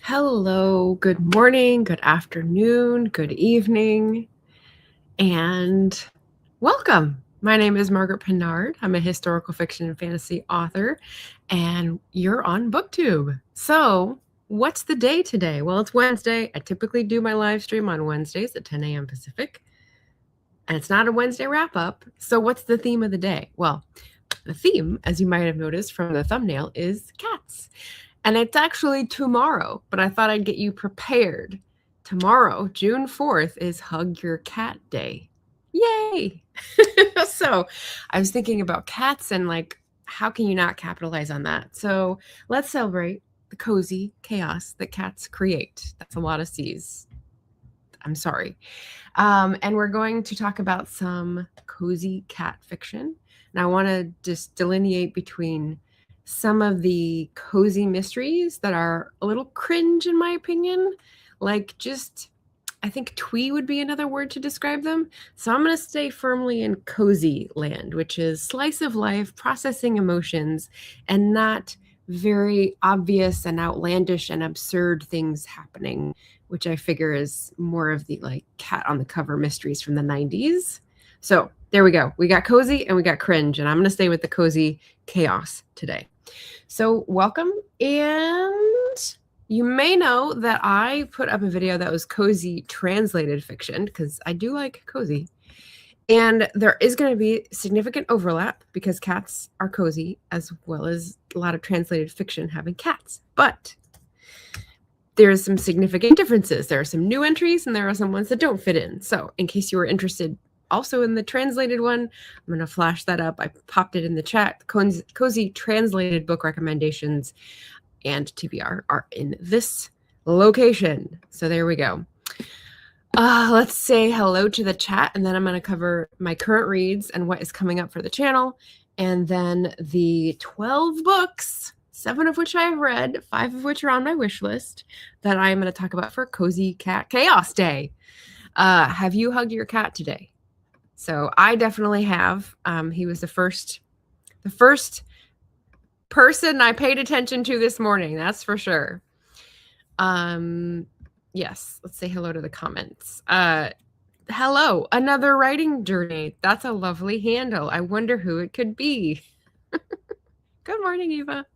Hello, good morning, good afternoon, good evening, and welcome. My name is Margaret Pinard. I'm a historical fiction and fantasy author, and you're on Booktube. So, what's the day today? Well, it's Wednesday. I typically do my live stream on Wednesdays at 10 a.m. Pacific, and it's not a Wednesday wrap up. So, what's the theme of the day? Well, the theme, as you might have noticed from the thumbnail, is cats. And it's actually tomorrow, but I thought I'd get you prepared. Tomorrow, June 4th, is Hug Your Cat Day. Yay! So I was thinking about cats and how can you not capitalize on that? So let's celebrate the cozy chaos that cats create. That's a lot of C's. I'm sorry. And we're going to talk about some cozy cat fiction. And I want to just delineate between some of the cozy mysteries that are a little cringe, in my opinion. I think twee would be another word to describe them. So I'm going to stay firmly in cozy land, which is slice of life, processing emotions, and not very obvious and outlandish and absurd things happening, which I figure is more of the cat on the cover mysteries from the 90s. So there we go. We got cozy and we got cringe, and I'm going to stay with the cozy chaos today. So welcome. And you may know that I put up a video that was cozy translated fiction because I do like cozy. And there is going to be significant overlap because cats are cozy as well as a lot of translated fiction having cats. But there's some significant differences. There are some new entries and there are some ones that don't fit in. So in case you were interested also in the translated one, I'm going to flash that up. I popped it in the chat. Cozy translated book recommendations and TBR are in this location. So there we go. Let's say hello to the chat, and then I'm going to cover my current reads and what is coming up for the channel, and then the 12 books, 7 of which I have read, 5 of which are on my wish list, that I'm going to talk about for Cozy Cat Chaos Day. Have you hugged your cat today? So I definitely have. He was the first person I paid attention to this morning. That's for sure. Yes, let's say hello to the comments. Hello, another writing journey. That's a lovely handle. I wonder who it could be. Good morning, Eva.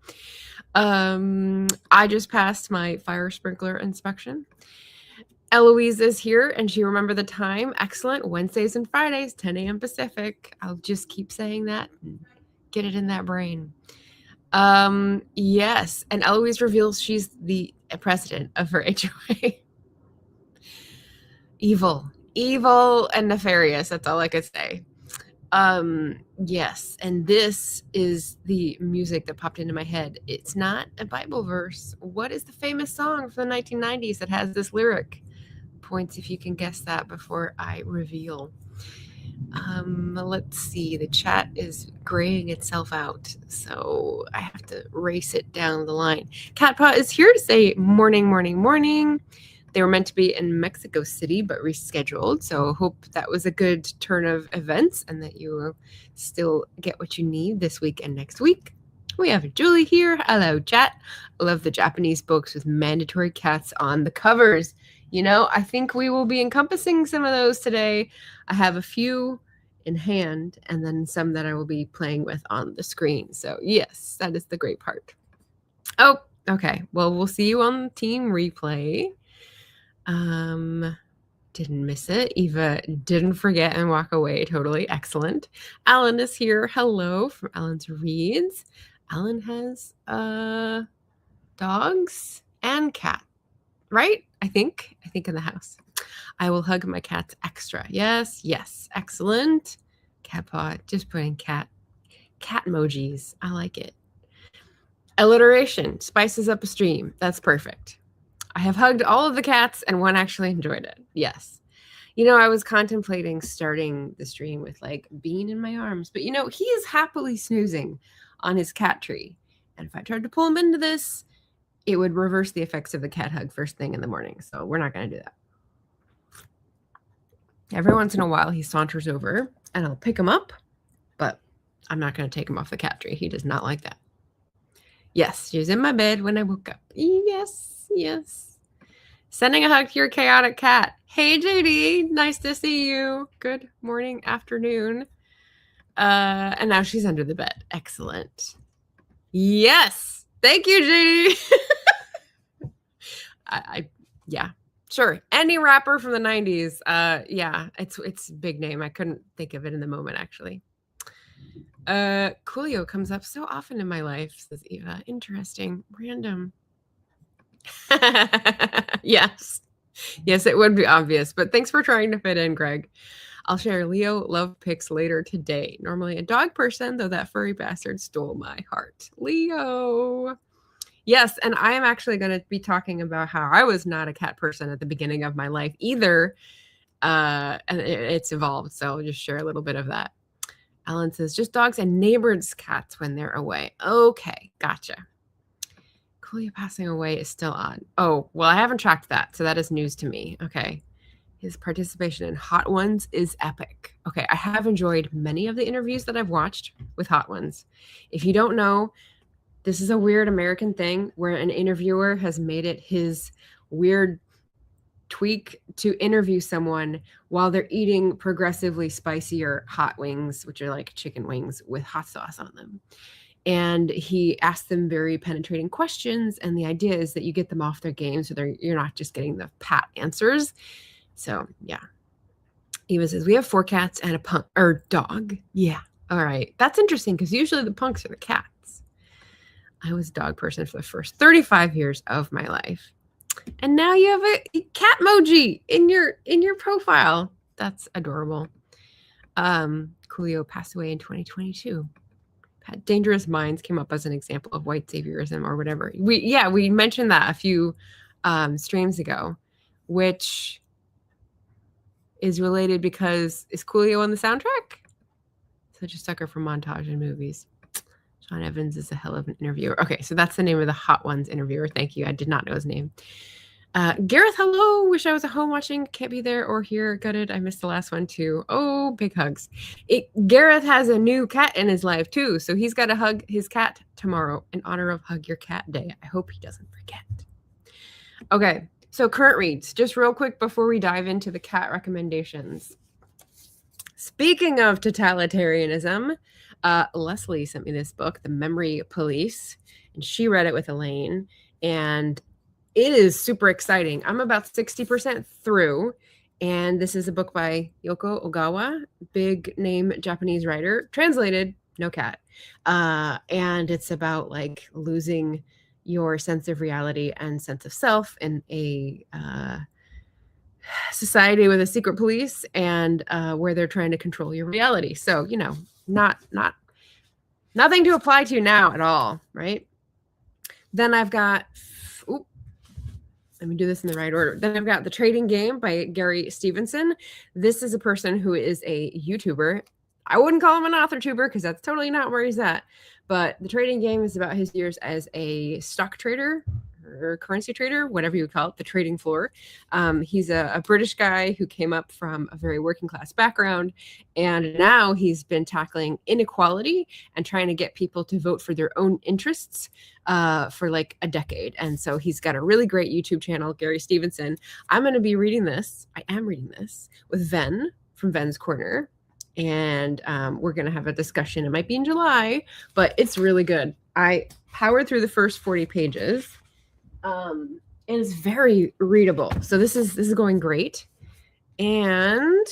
I just passed my fire sprinkler inspection. Eloise is here and she remembered the time. Excellent. Wednesdays and Fridays, 10 a.m. Pacific. I'll just keep saying that and get it in that brain. Yes. And Eloise reveals she's the president of her HOA. Evil and nefarious. That's all I could say. Yes. And this is the music that popped into my head. It's not a Bible verse. What is the famous song from the 1990s that has this lyric? Points if you can guess that before I reveal. Let's see. The chat is graying itself out, so I have to race it down the line. Catpaw is here to say morning, morning, morning. They were meant to be in Mexico City, but rescheduled. So hope that was a good turn of events and that you will still get what you need this week and next week. We have Julie here. Hello, chat. I love the Japanese books with mandatory cats on the covers. You know, I think we will be encompassing some of those today. I have a few in hand and then some that I will be playing with on the screen. So yes, that is the great part. Oh, okay. Well, we'll see you on team replay. Didn't miss it. Eva didn't forget and walk away. Totally excellent. Alan is here. Hello from Alan's Reads. Alan has dogs and cat, right? I think in the house. I will hug my cats extra. Yes. Excellent. Cat paw. Just putting cat emojis. I like it. Alliteration spices up a stream. That's perfect. I have hugged all of the cats and one actually enjoyed it. Yes. You know, I was contemplating starting the stream with Bean in my arms, but he is happily snoozing on his cat tree. And if I tried to pull him into this, it would reverse the effects of the cat hug first thing in the morning. So we're not going to do that. Every once in a while, he saunters over and I'll pick him up, but I'm not going to take him off the cat tree. He does not like that. Yes, she was in my bed when I woke up. Yes, yes. Sending a hug to your chaotic cat. Hey, JD, nice to see you. Good morning, afternoon. And now she's under the bed. Excellent. Yes. Thank you, JD. Yeah, sure. Any rapper from the 90s. Yeah, it's a big name. I couldn't think of it in the moment, actually. Coolio comes up so often in my life, says Eva. Interesting. Random. Yes. Yes, it would be obvious, but thanks for trying to fit in, Greg. I'll share Leo love pics later today. Normally a dog person, though that furry bastard stole my heart. Leo. Yes, and I am actually going to be talking about how I was not a cat person at the beginning of my life either. And it's evolved, so I'll just share a little bit of that. Alan says, just dogs and neighbors' cats when they're away. Okay, gotcha. Coolio passing away is still on. Oh, well, I haven't tracked that, so that is news to me. Okay. His participation in Hot Ones is epic. Okay, I have enjoyed many of the interviews that I've watched with Hot Ones. If you don't know, this is a weird American thing where an interviewer has made it his weird tweak to interview someone while they're eating progressively spicier hot wings, which are like chicken wings with hot sauce on them. And he asked them very penetrating questions, and the idea is that you get them off their game so you're not just getting the pat answers. So, yeah. Eva says, we have 4 cats and a punk or dog. Yeah. All right. That's interesting because usually the punks are the cats. I was a dog person for the first 35 years of my life. And now you have a cat emoji in your profile. That's adorable. Coolio passed away in 2022. Dangerous Minds came up as an example of white saviorism or whatever. We mentioned that a few streams ago, which is related because is Coolio on the soundtrack? Such a sucker for montage and movies. Sean Evans is a hell of an interviewer. Okay, so that's the name of the Hot Ones interviewer. Thank you. I did not know his name. Gareth, hello. Wish I was at home watching. Can't be there or here. Gutted. I missed the last one too. Oh, big hugs. Gareth has a new cat in his life too, so he's got to hug his cat tomorrow in honor of Hug Your Cat Day. I hope he doesn't forget. Okay, so current reads. Just real quick before we dive into the cat recommendations. Speaking of totalitarianism, Leslie sent me this book, The Memory Police, and she read it with Elaine, and it is super exciting. I'm about 60% through, and this is a book by Yoko Ogawa, big name Japanese writer, translated, no cat. And it's about like losing your sense of reality and sense of self in a society with a secret police and where they're trying to control your reality. So, nothing to apply to now at all, right? Then I've got, let me do this in the right order. Then I've got The Trading Game by Gary Stevenson. This is a person who is a YouTuber. I wouldn't call him an author tuber because that's totally not where he's at. But The Trading Game is about his years as a stock trader or currency trader, whatever you call it, the trading floor. He's a British guy who came up from a very working class background. And now he's been tackling inequality and trying to get people to vote for their own interests for like a decade. And so he's got a really great YouTube channel, Gary Stevenson. I'm going to be reading this. I am reading this with Ven from Ven's Corner. And we're going to have a discussion. It might be in July, but it's really good. I powered through the first 40 pages. And it's very readable. So this is going great. And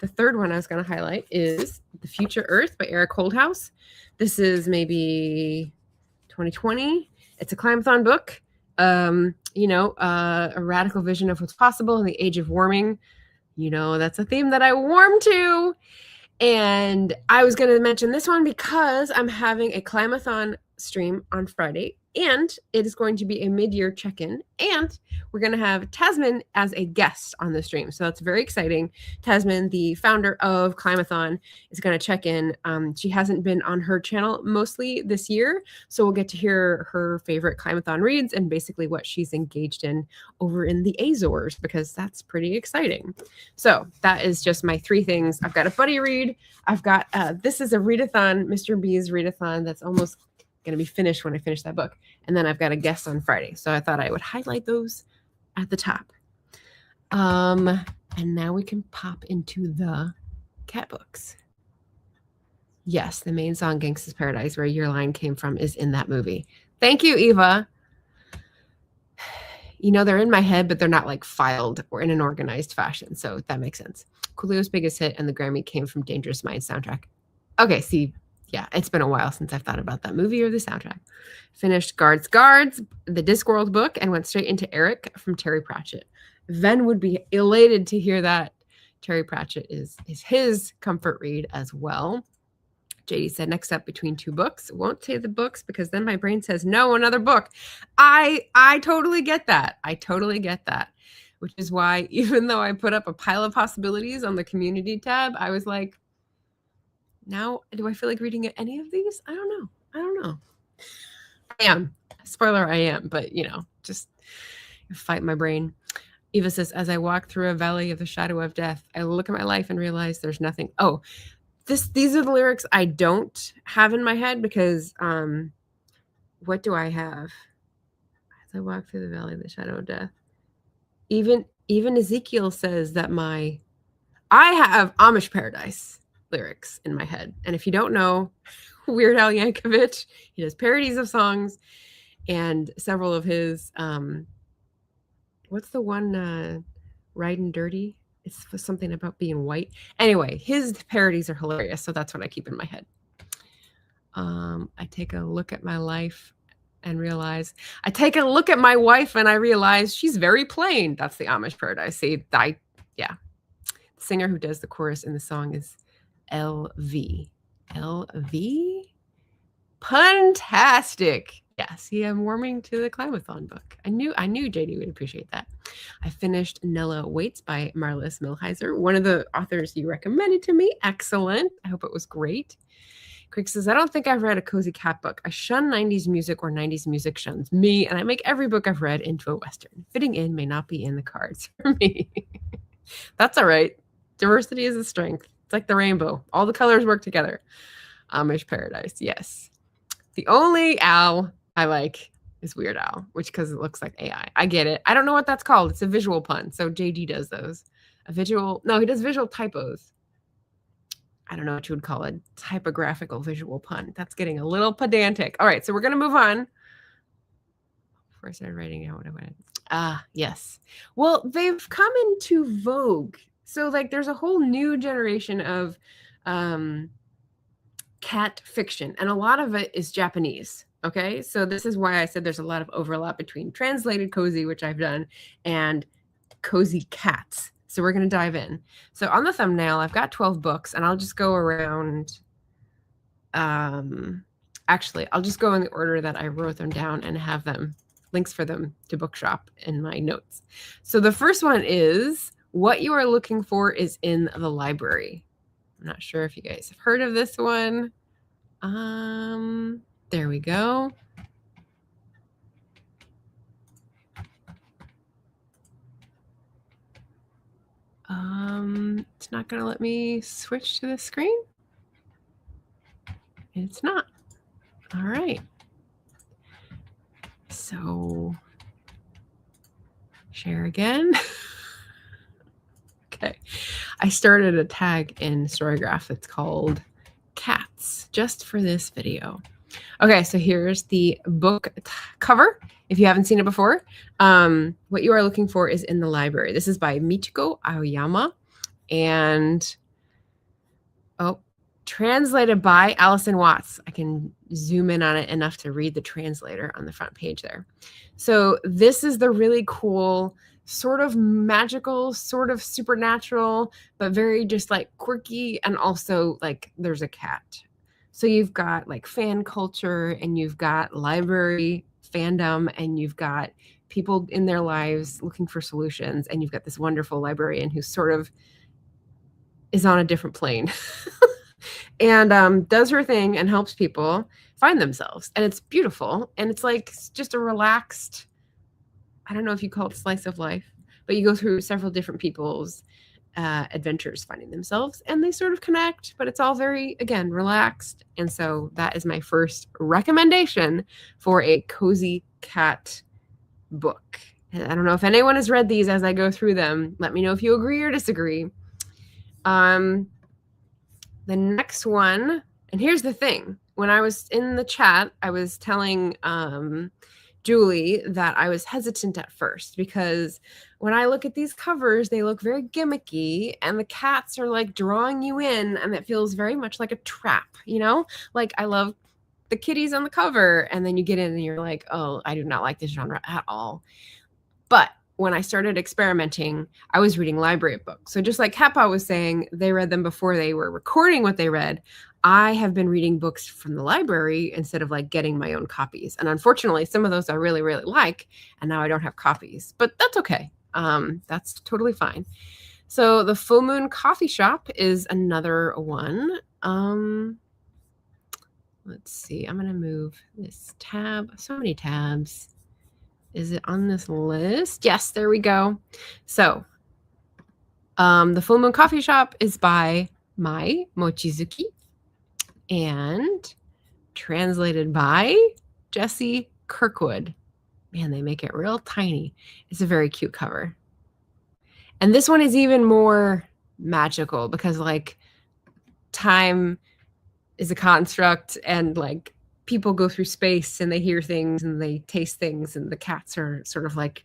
the third one I was going to highlight is The Future Earth by Eric Holdhouse. This is maybe 2020. It's a climathon book. A radical vision of what's possible in the age of warming. That's a theme that I warm to. And I was going to mention this one because I'm having a climathon stream on Friday, and it is going to be a mid-year check-in, and we're going to have Tasman as a guest on the stream. So that's very exciting. Tasman, the founder of Climathon, is going to check in. She hasn't been on her channel mostly this year, so we'll get to hear her favorite Climathon reads and basically what she's engaged in over in the Azores, because that's pretty exciting. So that is just my 3 things. I've got a buddy read. I've got, this is a readathon, Mr. B's readathon that's almost going to be finished when I finish that book. And then I've got a guest on Friday. So I thought I would highlight those at the top. And now we can pop into the cat books. Yes, the main song, Gangsta's Paradise, where your line came from, is in that movie. Thank you, Eva. You know, they're in my head, but they're not like filed or in an organized fashion. So that makes sense. Coolio's biggest hit and the Grammy came from Dangerous Minds soundtrack. Okay, see, yeah, it's been a while since I've thought about that movie or the soundtrack. Finished Guards, the Discworld book, and went straight into Eric from Terry Pratchett. Ven would be elated to hear that. Terry Pratchett is his comfort read as well. JD said, next up between two books. Won't say the books because then my brain says, no, another book. I totally get that. I totally get that. Which is why, even though I put up a pile of possibilities on the community tab, I was like, now, do I feel like reading any of these? I don't know. I am. Spoiler, I am. But, you know, just fight my brain. Eva says, as I walk through a valley of the shadow of death, I look at my life and realize there's nothing. Oh, these are the lyrics I don't have in my head because what do I have? As I walk through the valley of the shadow of death. Even Ezekiel says that I have Amish Paradise lyrics in my head. And if you don't know, Weird Al Yankovic, he does parodies of songs, and several of his what's the one Riding Dirty? It's something about being white. Anyway, his parodies are hilarious, so that's what I keep in my head. I take a look at my life and realize I take a look at my wife and I realize she's very plain. That's the Amish Paradise. See, yeah. The singer who does the chorus in the song is LV. LV? Fantastic. Yeah, see, I'm warming to the Climathon book. I knew JD would appreciate that. I finished Nella Waits by Marlis Milheiser, one of the authors you recommended to me. Excellent. I hope it was great. Crick says, I don't think I've read a cozy cat book. I shun 90s music or 90s music shuns me, and I make every book I've read into a Western. Fitting in may not be in the cards for me. That's all right. Diversity is a strength. It's like the rainbow. All the colors work together. Amish Paradise, yes. The only Al I like is Weird Al, which because it looks like AI. I get it. I don't know what that's called. It's a visual pun. So JD does those. He does visual typos. I don't know what you would call it. Typographical visual pun. That's getting a little pedantic. All right, so we're going to move on. Before I started writing out what I wanted. Yes. Well, they've come into vogue. So like there's a whole new generation of cat fiction, and a lot of it is Japanese. Okay, so this is why I said there's a lot of overlap between translated cozy, which I've done, and cozy cats. So we're going to dive in. So on the thumbnail, I've got 12 books, and I'll just go around. Actually, I'll just go in the order that I wrote them down and have them links for them to Bookshop in my notes. So the first one is What You Are Looking For Is in the Library. I'm not sure if you guys have heard of this one. There we go. It's not going to let me switch to the screen. It's not. All right. So share again. Okay. I started a tag in Storygraph that's called Cats just for this video. Okay, so here's the book cover. If you haven't seen it before, What You Are Looking For Is in the Library. This is by Michiko Aoyama and translated by Allison Watts. I can zoom in on it enough to read the translator on the front page there. So this is the really cool, sort of magical, sort of supernatural, but very just like quirky, and also like there's a cat. So you've got like fan culture, and you've got library fandom, and you've got people in their lives looking for solutions, and you've got this wonderful librarian who sort of is on a different plane and does her thing and helps people find themselves. And it's beautiful, and it's like just a relaxed, I don't know if you call it slice of life, but you go through several different people's adventurers finding themselves, and they sort of connect, but it's all very, again, relaxed. And so that is my first recommendation for a cozy cat book. And I don't know if anyone has read these as I go through them. Let me know if you agree or disagree. The next one, and here's the thing. When I was in the chat, I was telling Julie that I was hesitant at first because when I look at these covers, they look very gimmicky and the cats are like drawing you in, and it feels very much like a trap, you know? Like, I love the kitties on the cover, and then you get in and you're like, oh, I do not like this genre at all. But when I started experimenting, I was reading library books. So just like Kappa was saying, they read them before they were recording what they read. I have been reading books from the library instead of like getting my own copies. And unfortunately, some of those I really, really like, and now I don't have copies, but that's okay. That's totally fine. So the Full Moon Coffee Shop is another one. Let's see, I'm going to move this tab. So many tabs. Is it on this list? Yes, there we go. So the Full Moon Coffee Shop is by Mai Mochizuki and translated by Jessie Kirkwood. Man, they make it real tiny. It's a very cute cover. And this one is even more magical because like time is a construct, and like people go through space and they hear things and they taste things, and the cats are sort of like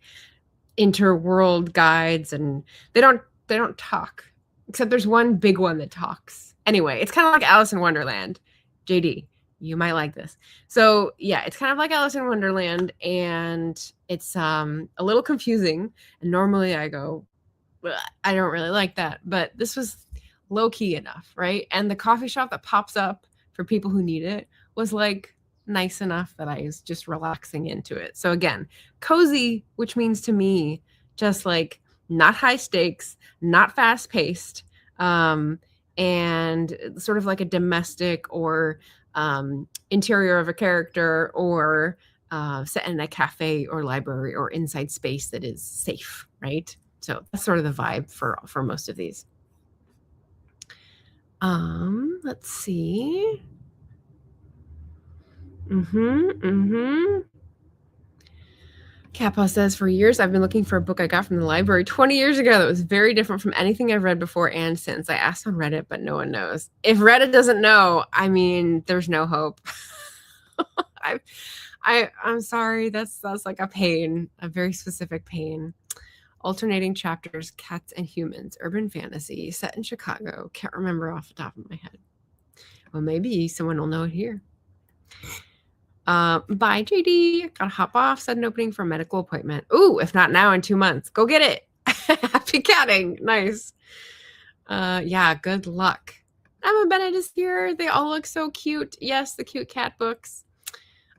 interworld guides, and they don't talk, except there's one big one that talks. Anyway, it's kind of like Alice in Wonderland. JD, you might like this. So yeah, it's kind of like Alice in Wonderland, and it's a little confusing. And normally I go, I don't really like that, but this was low key enough, right? And the coffee shop that pops up for people who need it was like nice enough that I was just relaxing into it. So again, cozy, which means to me just like not high stakes, not fast paced, and sort of like a domestic or interior of a character, or set in a cafe or library or inside space that is safe, right? So that's sort of the vibe for most of these. Let's see. Kappa says, for years, I've been looking for a book I got from the library 20 years ago that was very different from anything I've read before and since. I asked on Reddit, but no one knows. If Reddit doesn't know, I mean, there's no hope. I'm sorry. That's like a pain, a very specific pain. Alternating chapters, cats and humans, urban fantasy, set in Chicago. Can't remember off the top of my head. Well, maybe someone will know it here. Bye, JD. Gotta hop off. Sudden opening for a medical appointment. Ooh, if not now, in 2 months. Go get it. Happy catting. Nice. Yeah, good luck. Emma Bennett is here. They all look so cute. Yes, the cute cat books.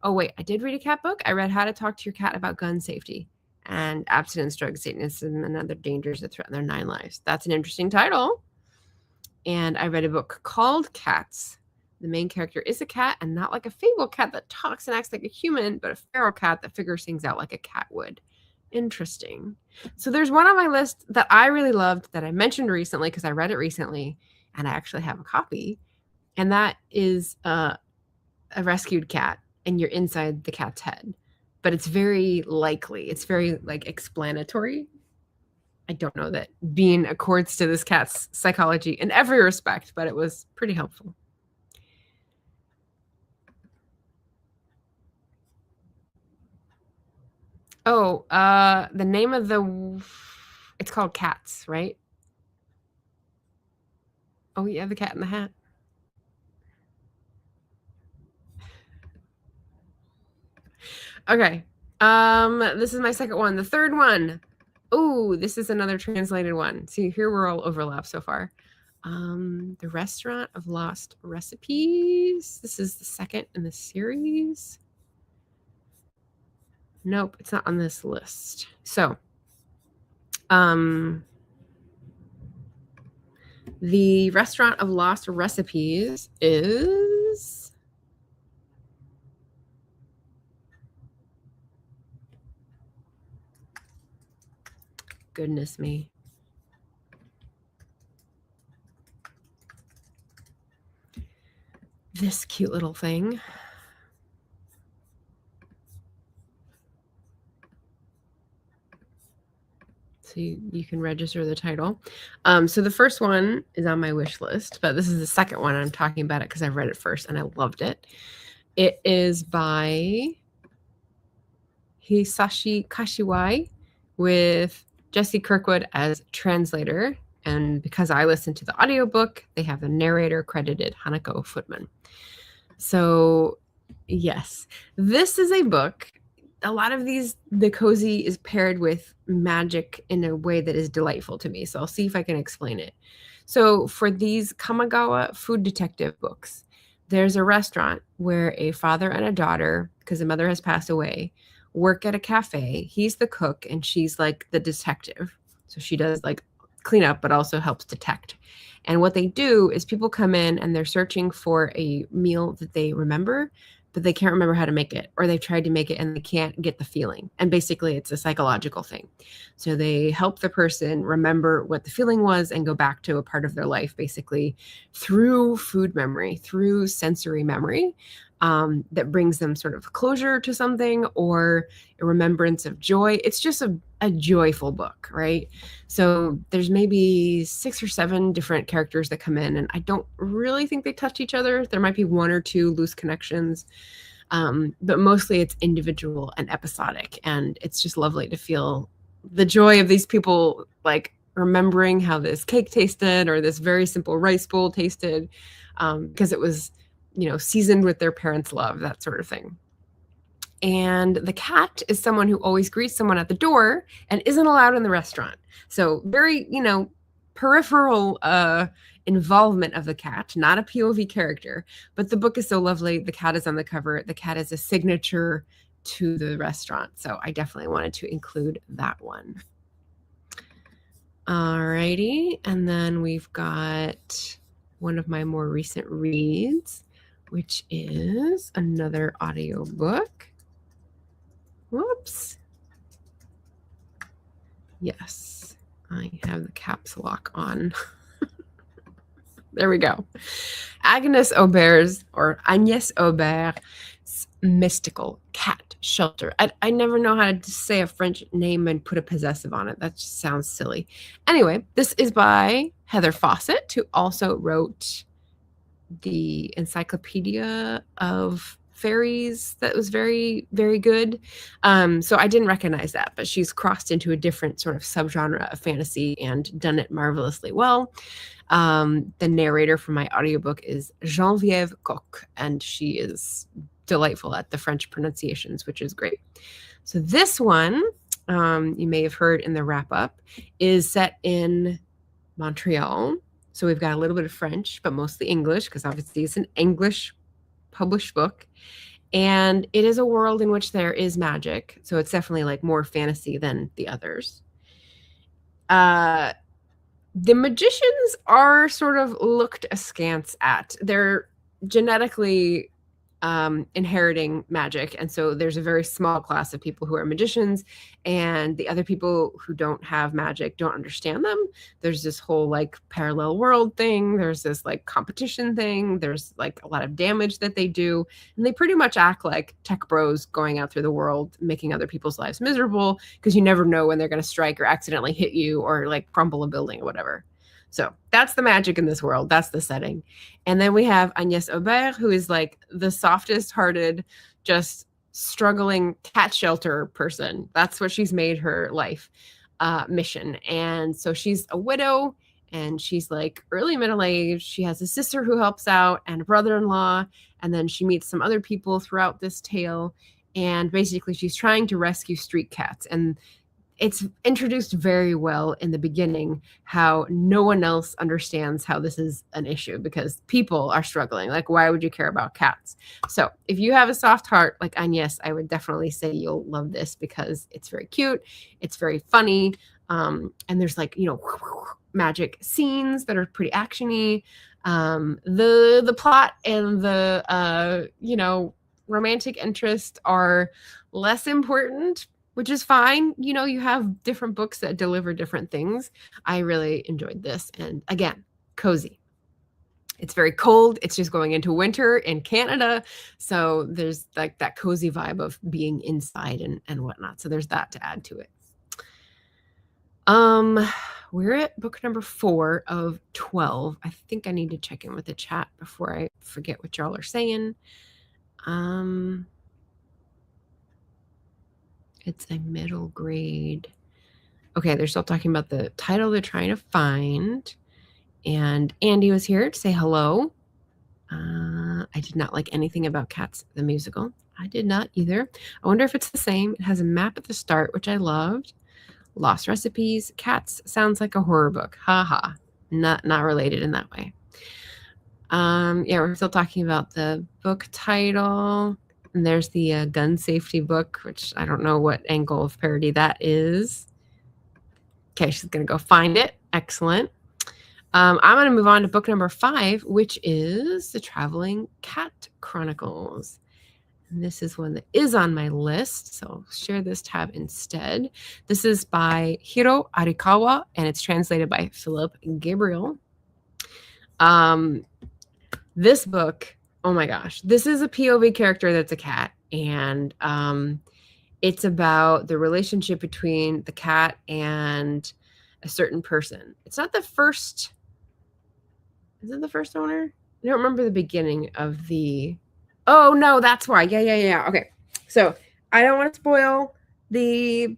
Oh, wait, I did read a cat book. I read How to Talk to Your Cat About Gun Safety and Abstinence, Drug Satanism, and Other Dangers That Threaten Their 9 Lives. That's an interesting title. And I read a book called Cats. The main character is a cat, and not like a fable cat that talks and acts like a human, but a feral cat that figures things out like a cat would. Interesting. So there's one on my list that I really loved that I mentioned recently because I read it recently, and I actually have a copy. And that is a rescued cat, and you're inside the cat's head. But it's very likely. It's very like explanatory. I don't know that Bean accords to this cat's psychology in every respect, but it was pretty helpful. Oh, the name of it's called Cats, right? Oh, yeah, The Cat in the Hat. Okay. This is my second one. The third one. Oh, this is another translated one. See, here we're all overlapped so far. The Restaurant of Lost Recipes. This is the second in the series. Nope, it's not on this list. So, the Restaurant of Lost Recipes is goodness me. this cute little thing. So you can register the title. So the first one is on my wish list, but this is the second one. I'm talking about it because I've read it first and I loved it. It is by Hisashi Kashiwai with Jesse Kirkwood as translator. And because I listened to the audiobook, they have the narrator credited Hanako Footman. So yes, this is a book. A lot of these, the cozy is paired with magic in a way that is delightful to me. So I'll see if I can explain it. So for these Kamigawa food detective books, there's a restaurant where a father and a daughter, because the mother has passed away, work at a cafe. He's the cook and she's like the detective. So she does like clean up, but also helps detect. And what they do is people come in and they're searching for a meal that they remember, but they can't remember how to make it, or they've tried to make it and they can't get the feeling. And basically it's a psychological thing. So they help the person remember what the feeling was and go back to a part of their life, basically through food memory, through sensory memory, that brings them sort of closure to something or a remembrance of joy. It's just a joyful book, right? So there's maybe 6 or 7 different characters that come in, and I don't really think they touch each other. There might be 1 or 2 loose connections, but mostly it's individual and episodic, and it's just lovely to feel the joy of these people, like remembering how this cake tasted or this very simple rice bowl tasted, because it was, seasoned with their parents' love, that sort of thing. And the cat is someone who always greets someone at the door and isn't allowed in the restaurant. So very, peripheral involvement of the cat, not a POV character. But the book is so lovely. The cat is on the cover. The cat is a signature to the restaurant. So I definitely wanted to include that one. Alrighty. And then we've got one of my more recent reads, which is another audiobook. Whoops. Yes, I have the caps lock on. There we go. Agnes Aubert's Mystical Cat Shelter. I never know how to say a French name and put a possessive on it. That just sounds silly. Anyway, this is by Heather Fawcett, who also wrote the Encyclopedia of Fairies. That was very, very good. So I didn't recognize that, but she's crossed into a different sort of subgenre of fantasy and done it marvelously well. The narrator for my audiobook is Geneviève Coq, and she is delightful at the French pronunciations, which is great. So this one, you may have heard in the wrap-up, is set in Montreal. So we've got a little bit of French, but mostly English, because obviously it's an English published book. And it is a world in which there is magic. So it's definitely like more fantasy than the others. The magicians are sort of looked askance at. They're genetically inheriting magic. And so there's a very small class of people who are magicians, and the other people who don't have magic don't understand them. There's this whole like parallel world thing. There's this like competition thing. There's like a lot of damage that they do. And they pretty much act like tech bros going out through the world, making other people's lives miserable, because you never know when they're going to strike or accidentally hit you or like crumble a building or whatever. So that's the magic in this world. That's the setting. And then we have Agnès Aubert, who is like the softest hearted, just struggling cat shelter person. That's what she's made her life mission. And so she's a widow, and she's like early middle age. She has a sister who helps out and a brother-in-law. And then she meets some other people throughout this tale. And basically she's trying to rescue street cats. And it's introduced very well in the beginning how no one else understands how this is an issue, because people are struggling. Like, why would you care about cats? So if you have a soft heart like Agnes, I would definitely say you'll love this, because it's very cute. It's very funny. And there's like, magic scenes that are pretty actiony. The plot and the, romantic interest are less important, which is fine. You have different books that deliver different things. I really enjoyed this. And again, cozy. It's very cold. It's just going into winter in Canada. So there's like that cozy vibe of being inside and whatnot. So there's that to add to it. We're at book number 4 of 12. I think I need to check in with the chat before I forget what y'all are saying. It's a middle grade. Okay, they're still talking about the title they're trying to find. And Andy was here to say hello. I did not like anything about Cats the musical. I did not either. I wonder if it's the same. It has a map at the start, which I loved. Lost recipes. Cats sounds like a horror book. Haha. Not related in that way. Yeah, we're still talking about the book title. And there's the gun safety book, which I don't know what angle of parody that is. Okay, she's going to go find it. Excellent. I'm going to move on to book number 5, which is The Traveling Cat Chronicles. And this is one that is on my list, so I'll share this tab instead. This is by Hiro Arikawa, and it's translated by Philip Gabriel. This book, oh my gosh, this is a POV character that's a cat, and it's about the relationship between the cat and a certain person. It's not the first... Is it the first owner? I don't remember the beginning of the... Oh, no, that's why. Yeah. Okay. So I don't want to spoil the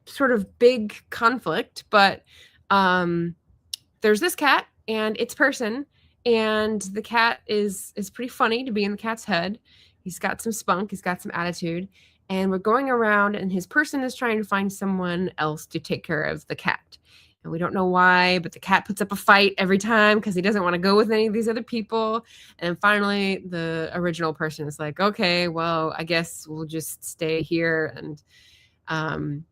sort of big conflict, but there's this cat and its person, and the cat is pretty funny to be in the cat's head. He's got some spunk. He's got some attitude. And we're going around, and his person is trying to find someone else to take care of the cat. And we don't know why, but the cat puts up a fight every time because he doesn't want to go with any of these other people. And finally, the original person is like, okay, well, I guess we'll just stay here. And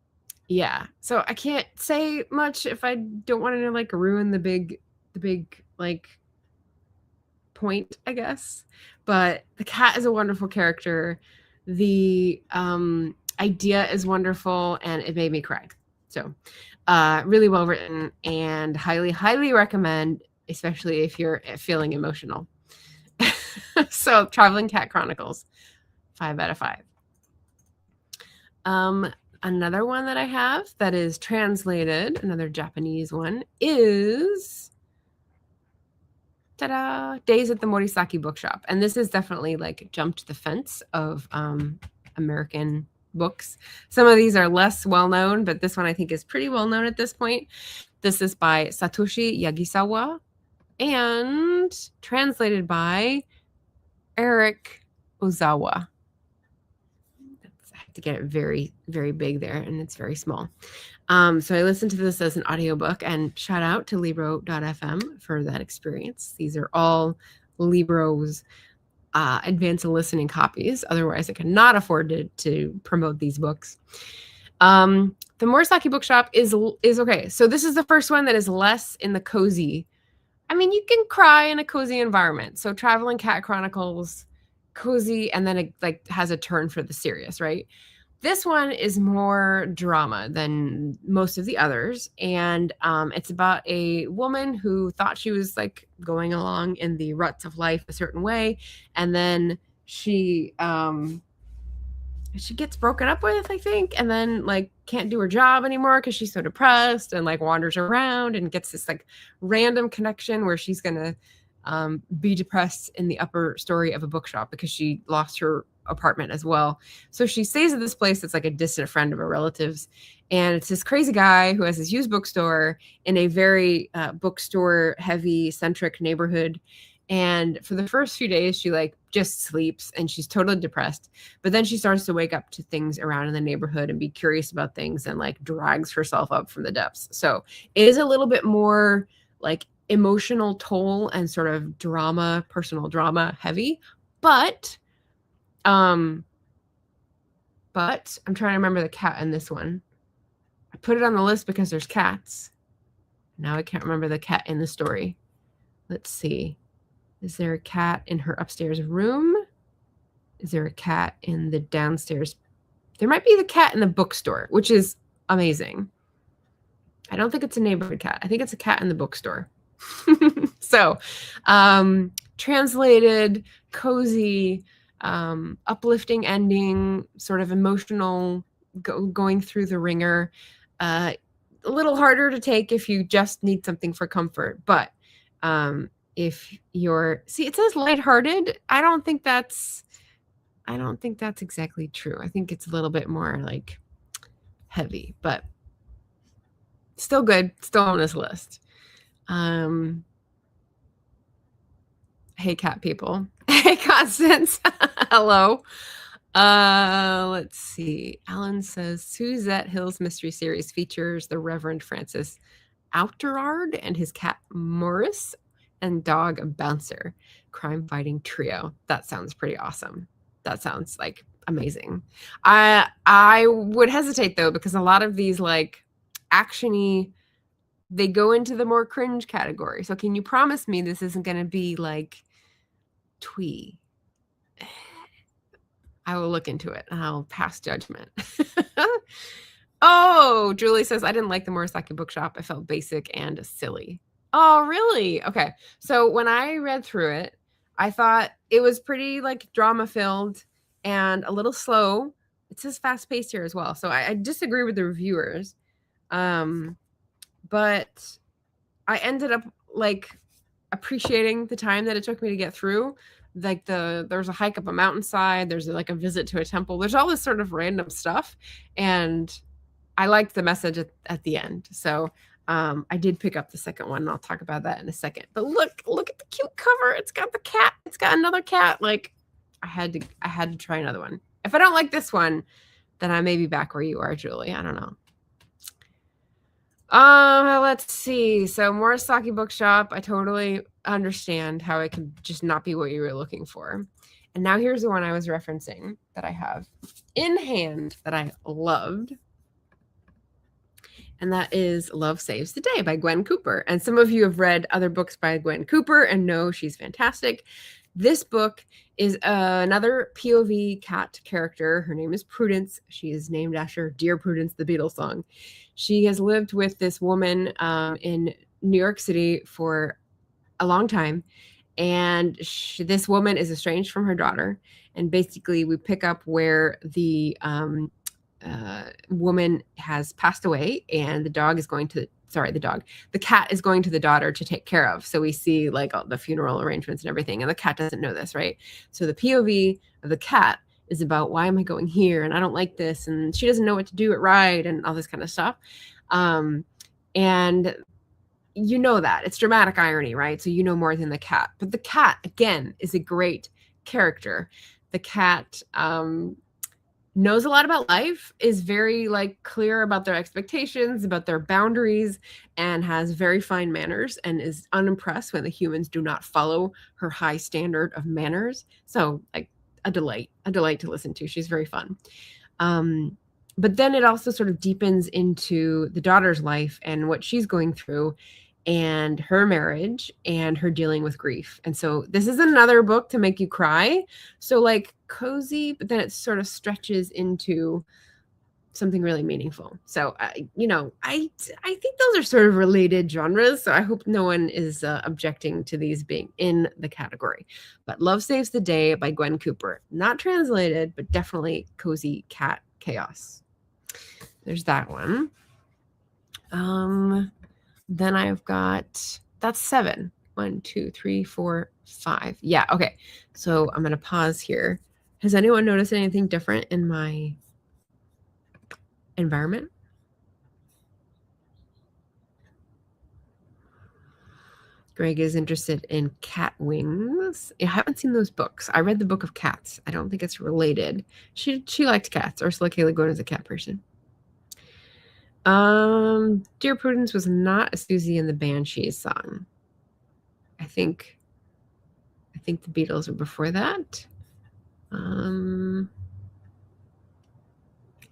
yeah, so I can't say much if I don't want to like ruin the big like point, I guess. But the cat is a wonderful character. The idea is wonderful, and it made me cry. So really well written, and highly recommend, especially if you're feeling emotional. So Traveling Cat Chronicles, 5 out of 5. Another one that I have that is translated, another Japanese one, is ta-da, Days at the Morisaki Bookshop. And this is definitely like jumped the fence of American books. Some of these are less well-known, but this one I think is pretty well-known at this point. This is by Satoshi Yagisawa and translated by Eric Ozawa. I have to get it very, very big there, and it's very small. So I listened to this as an audiobook, and shout out to Libro.fm for that experience. These are all Libro's advanced listening copies. Otherwise, I could not afford to promote these books. The Morisaki Bookshop is okay. So this is the first one that is less in the cozy. I mean, you can cry in a cozy environment. So Traveling Cat Chronicles, cozy, and then it like has a turn for the serious, right? This one is more drama than most of the others. And it's about a woman who thought she was like going along in the ruts of life a certain way. And then she gets broken up with, I think, and then like can't do her job anymore because she's so depressed, and like wanders around and gets this like random connection where she's going to be depressed in the upper story of a bookshop because she lost her apartment as well. So she stays at this place that's like a distant friend of her relatives, and it's this crazy guy who has this used bookstore in a very bookstore heavy centric neighborhood. And for the first few days she like just sleeps and she's totally depressed, but then she starts to wake up to things around in the neighborhood and be curious about things and like drags herself up from the depths. So it is a little bit more like emotional toll and sort of drama, personal drama heavy, but I'm trying to remember the cat in this one. I put it on the list because there's cats. Now I can't remember the cat in the story. Let's see. Is there a cat in her upstairs room? Is there a cat in the downstairs? There might be the cat in the bookstore, which is amazing. I don't think it's a neighborhood cat. I think it's a cat in the bookstore. So, translated, cozy, uplifting ending, sort of emotional, going through the ringer. A little harder to take if you just need something for comfort, but if you're it says lighthearted. I don't think that's exactly true. I think it's a little bit more like heavy, but still good, still on this list. Hey, cat people. Hey, Constance. Hello. Let's see. Alan says Suzette Hill's mystery series features the Reverend Francis Outerard and his cat Morris and dog Bouncer, crime-fighting trio. That sounds pretty awesome. That sounds like amazing. I would hesitate though, because a lot of these like actiony, they go into the more cringe category. So can you promise me this isn't going to be like twee? I will look into it and I'll pass judgment. Oh, Julie says, I didn't like the Murasaki Bookshop. I felt basic and silly. Oh, really? Okay. So when I read through it, I thought it was pretty like drama filled and a little slow. It says fast paced here as well. So I disagree with the reviewers. But I ended up like appreciating the time that it took me to get through. Like there's a hike up a mountainside. There's like a visit to a temple. There's all this sort of random stuff. And I liked the message at the end. So I did pick up the second one, and I'll talk about that in a second. But look at the cute cover. It's got the cat. It's got another cat. Like I had to try another one. If I don't like this one, then I may be back where you are, Julie. I don't know. Let's see. So Murasaki Bookshop, I totally understand how it could just not be what you were looking for. And now here's the one I was referencing that I have in hand that I loved. And that is Love Saves the Day by Gwen Cooper. And some of you have read other books by Gwen Cooper and know she's fantastic. This book is another POV cat character. Her name is Prudence. She is named after Dear Prudence, the Beatles song. She has lived with this woman in New York City for a long time. And this woman is estranged from her daughter. And basically we pick up where the woman has passed away and the cat is going to the daughter to take care of. So we see like all the funeral arrangements and everything, and the cat doesn't know this, right? So the POV of the cat is about, why am I going here? And I don't like this. And she doesn't know what to do it right and all this kind of stuff. And you know that it's dramatic irony, right? So you know more than the cat, but the cat again is a great character. The cat, knows a lot about life, is very like clear about their expectations, about their boundaries, and has very fine manners, and is unimpressed when the humans do not follow her high standard of manners. So like a delight to listen to. She's very fun. But then it also sort of deepens into the daughter's life and what she's going through and her marriage and her dealing with grief. And so this is another book to make you cry. So like cozy, but then it sort of stretches into something really meaningful. So, I think those are sort of related genres. So I hope no one is objecting to these being in the category. But Love Saves the Day by Gwen Cooper. Not translated, but definitely cozy cat chaos. There's that one. Then I've got, that's 7. 1, 2, 3, 4, 5. Yeah, okay. So I'm going to pause here. Has anyone noticed anything different in my environment? Greg is interested in cat wings. I haven't seen those books. I read the Book of Cats. I don't think it's related. She liked cats. Ursula K. Le Guin is a cat person. Dear Prudence was not a Susie and the Banshees song. I think the Beatles were before that.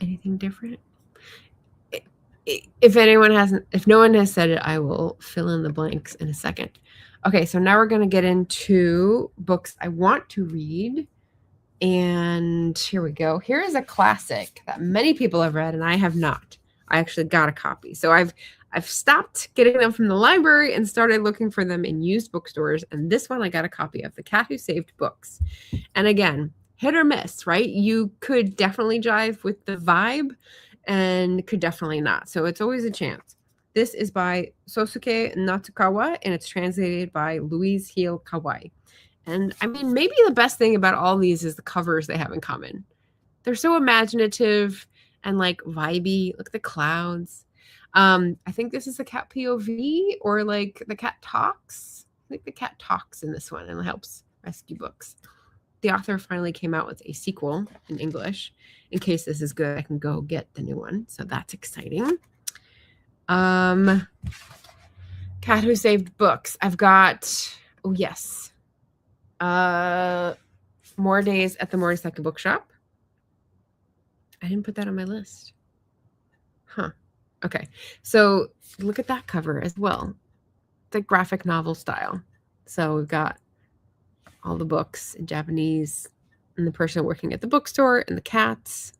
Anything different? If no one has said it, I will fill in the blanks in a second. Okay, so now we're going to get into books I want to read. And here we go. Here is a classic that many people have read and I have not. I actually got a copy. So I've stopped getting them from the library and started looking for them in used bookstores. And this one I got a copy of, The Cat Who Saved Books. And again, hit or miss, right? You could definitely jive with the vibe and could definitely not. So it's always a chance. This is by Sosuke Natsukawa, and it's translated by Louise Heel Kawai. And I mean, maybe the best thing about all these is the covers they have in common. They're so imaginative and like vibey. Look at the clouds. I think this is the cat POV, or like the cat talks. I think the cat talks in this one and helps rescue books. The author finally came out with a sequel in English. In case this is good, I can go get the new one. So that's exciting. Cat Who Saved Books. I've got, oh yes, More Days at the Motorcycle Bookshop. I didn't put that on my list. Huh. Okay. So look at that cover as well. The graphic novel style. So we've got all the books in Japanese and the person working at the bookstore and the cats.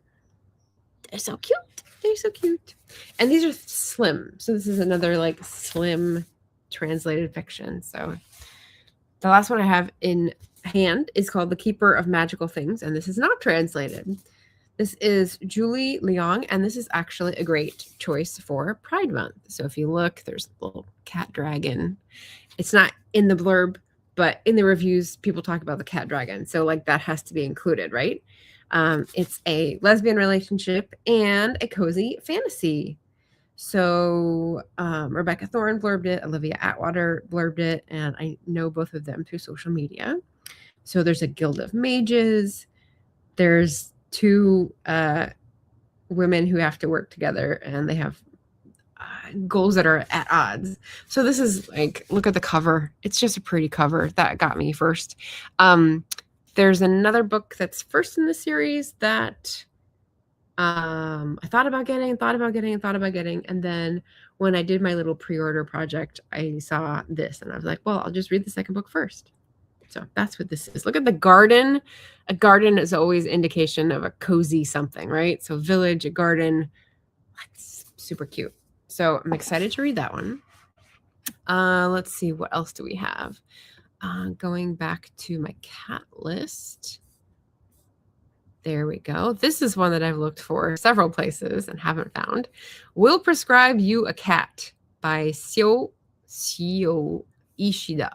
They're so cute. They're so cute. And these are slim. So this is another like slim translated fiction. So the last one I have in hand is called The Keeper of Magical Things. And this is not translated. This is Julie Leong, and this is actually a great choice for Pride Month. So if you look, there's a little cat dragon. It's not in the blurb, but in the reviews, people talk about the cat dragon. So like that has to be included, right? It's a lesbian relationship and a cozy fantasy. So Rebecca Thorne blurbed it, Olivia Atwater blurbed it, and I know both of them through social media. So there's a guild of mages. There's two women who have to work together, and they have goals that are at odds. So this is like, look at the cover. It's just a pretty cover. That got me first. There's another book that's first in the series that I thought about getting. And then when I did my little pre-order project, I saw this and I was like, well, I'll just read the second book first. So that's what this is. Look at the garden. A garden is always indication of a cozy something, right? So village, a garden, that's super cute. So I'm excited to read that one. Let's see, what else do we have? Going back to my cat list. There we go. This is one that I've looked for several places and haven't found. Will Prescribe You a Cat by Shio Ishida.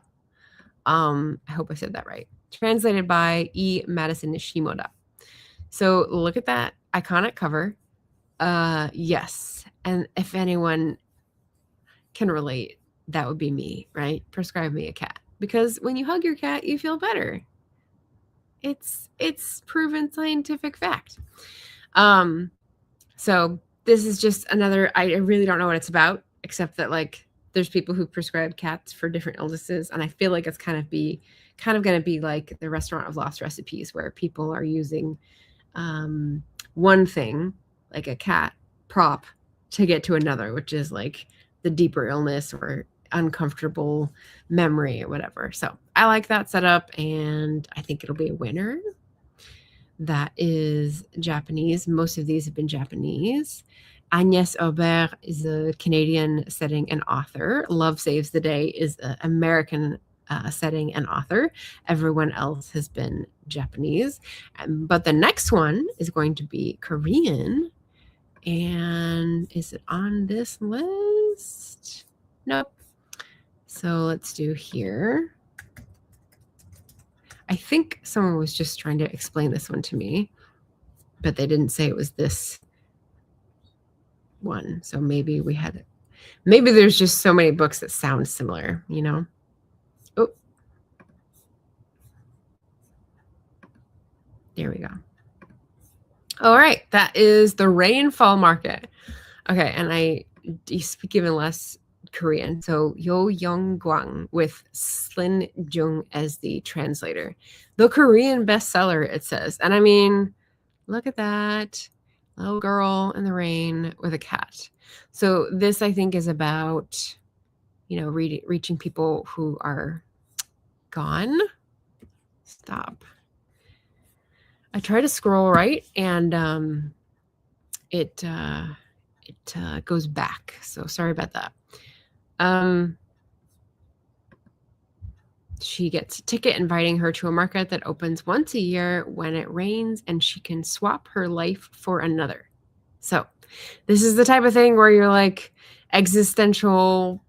I hope I said that right. Translated by E. Madison Nishimoda. So look at that iconic cover. Yes. And if anyone can relate, that would be me, right? Prescribe me a cat. Because when you hug your cat, you feel better. It's proven scientific fact. So this is just another, I really don't know what it's about, except that like there's people who prescribe cats for different illnesses. And I feel like it's kind of going to be like the Restaurant of Lost Recipes, where people are using one thing, like a cat prop, to get to another, which is like the deeper illness or uncomfortable memory or whatever. So I like that setup, and I think it'll be a winner. That is Japanese. Most of these have been Japanese. Agnès Aubert is a Canadian setting and author. Love Saves the Day is an American setting and author. Everyone else has been Japanese. But the next one is going to be Korean. And is it on this list? Nope. So let's do here. I think someone was just trying to explain this one to me, but they didn't say it was this one. So maybe we had it. Maybe there's just so many books that sound similar, you know? Oh, there we go. All right. That is The Rainfall Market. Okay. And I speak even less Korean. So Yo Young Gwang with Slin Jung as the translator. The Korean bestseller, it says. And I mean, look at that. Little girl in the rain with a cat. So this, I think, is about, you know, reaching people who are gone. Stop. I try to scroll right, and it it goes back. So sorry about that. She gets a ticket inviting her to a market that opens once a year when it rains, and she can swap her life for another. So this is the type of thing where you're like, existential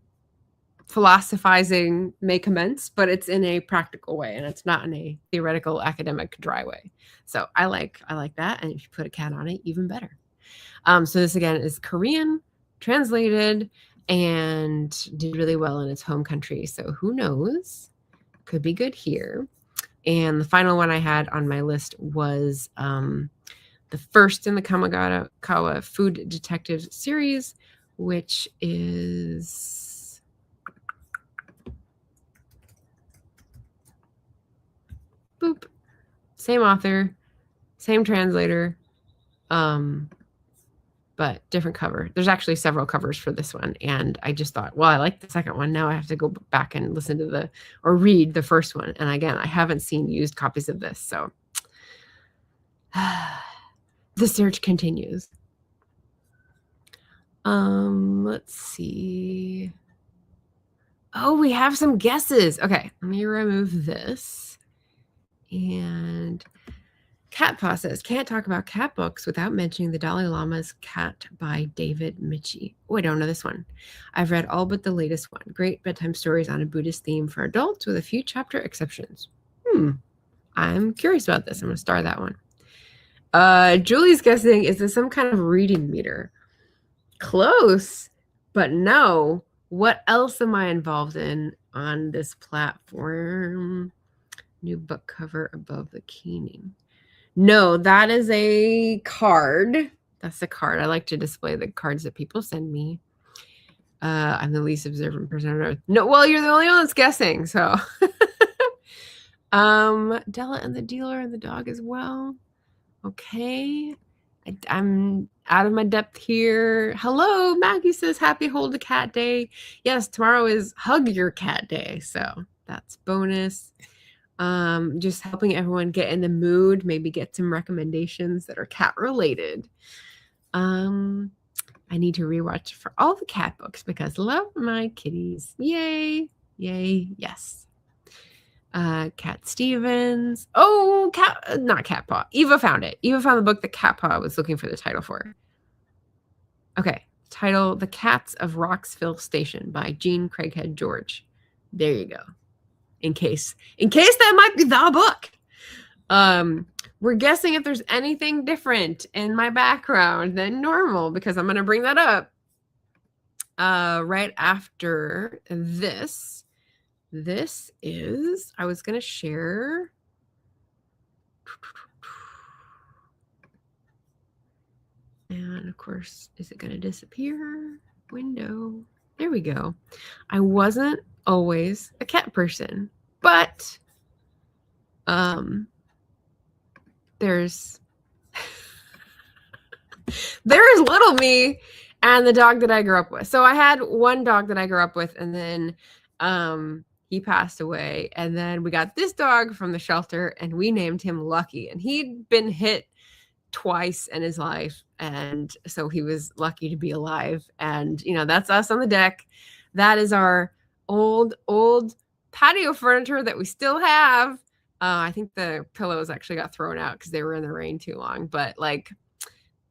philosophizing may commence, but it's in a practical way, and it's not in a theoretical, academic, dry way. So I like that, and if you put a cat on it, even better. So this again is Korean, translated, and did really well in its home country. So who knows? Could be good here. And the final one I had on my list was the first in the Kamogawa Food Detective series, which is boop, same author, same translator, but different cover. There's actually several covers for this one, and I just thought, well, I like the second one. Now I have to go back and listen to or read the first one. And again, I haven't seen used copies of this, so the search continues. Let's see. Oh, we have some guesses. Okay, let me remove this. And Catpaw says, can't talk about cat books without mentioning the Dalai Lama's Cat by David Michie. Oh, I don't know this one. I've read all but the latest one. Great bedtime stories on a Buddhist theme for adults with a few chapter exceptions. I'm curious about this. I'm going to star that one. Julie's guessing, is this some kind of reading meter? Close, but no. What else am I involved in on this platform? New book cover above the keying. No, that is a card. That's a card. I like to display the cards that people send me. I'm the least observant person on earth. No, well, you're the only one that's guessing, so. Della and the Dealer and the Dog as well. Okay. I'm out of my depth here. Hello, Maggie says, happy Hold a Cat Day. Yes, tomorrow is Hug Your Cat Day, so that's bonus. Just helping everyone get in the mood, maybe get some recommendations that are cat related. I need to rewatch for all the cat books because love my kitties. Yay. Yes. Cat Stevens. Oh, not Catpaw. Eva found it. Eva found the book that Catpaw was looking for the title for. Okay. Title, The Cats of Roxville Station by Jean Craighead George. There you go. In case that might be the book. We're guessing if there's anything different in my background than normal, because I'm going to bring that up right after this. This is, I was going to share. And of course, is it going to disappear? Window. There we go. I wasn't always a cat person, but there's little me and the dog that I grew up with. So I had one dog that I grew up with, and then he passed away, and then we got this dog from the shelter, and we named him Lucky, and he'd been hit twice in his life, and so he was lucky to be alive. And that's us on the deck. That is our old patio furniture that we still have. I think the pillows actually got thrown out because they were in the rain too long, but like